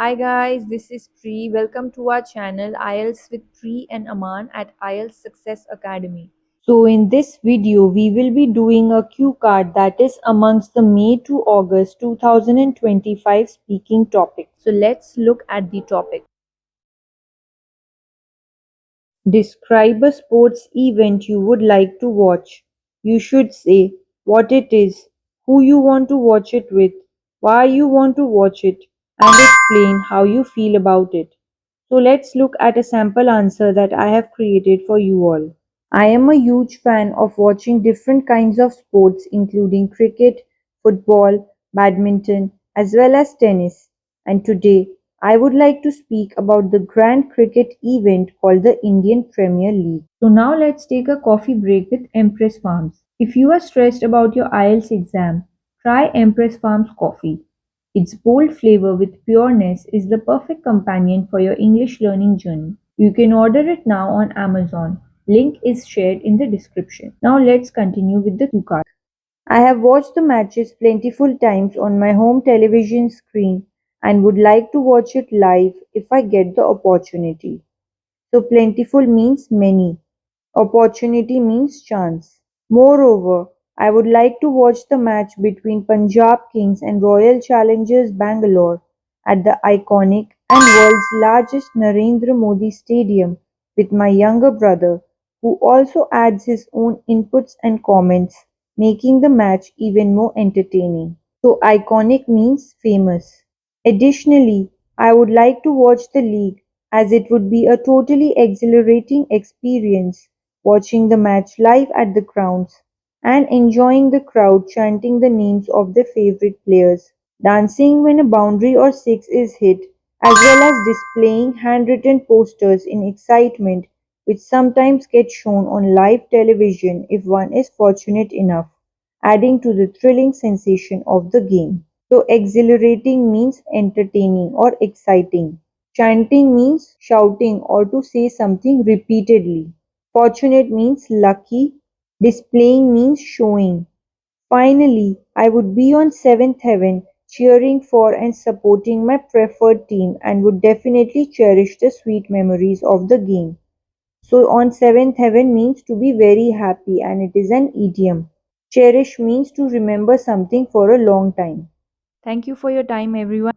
Hi guys, this is Pri. Welcome to our channel IELTS with Pri and Aman at IELTS Success Academy. So in this video, we will be doing a cue card that is amongst the May to August 2025 speaking topic. So let's look at the topic. Describe a sports event you would like to watch. You should say what it is, who you want to watch it with, why you want to watch it, and explain how you feel about it. So let's look at a sample answer that I have created for you all. I am a huge fan of watching different kinds of sports including cricket, football, badminton, as well as tennis. And today, I would like to speak about the grand cricket event called the Indian Premier League. So now let's take a coffee break with Empress Farms. If you are stressed about your IELTS exam, try Empress Farms coffee. Its bold flavor with pureness is the perfect companion for your English learning journey. You can order it now on Amazon. Link is shared in the description. Now let's continue with the cue card. I have watched the matches plentiful times on my home television screen and would like to watch it live if I get the opportunity. So plentiful means many. Opportunity means chance. Moreover, I would like to watch the match between Punjab Kings and Royal Challengers Bangalore at the iconic and world's largest Narendra Modi Stadium with my younger brother, who also adds his own inputs and comments, making the match even more entertaining. So iconic means famous. Additionally, I would like to watch the league as it would be a totally exhilarating experience watching the match live at the grounds and enjoying the crowd chanting the names of their favorite players, dancing when a boundary or six is hit, as well as displaying handwritten posters in excitement which sometimes get shown on live television if one is fortunate enough, adding to the thrilling sensation of the game. So exhilarating means entertaining or exciting. Chanting means shouting or to say something repeatedly. Fortunate means lucky. Displaying means showing. Finally, I would be on seventh heaven cheering for and supporting my preferred team and would definitely cherish the sweet memories of the game. So on seventh heaven means to be very happy and it is an idiom. Cherish means to remember something for a long time. Thank you for your time everyone.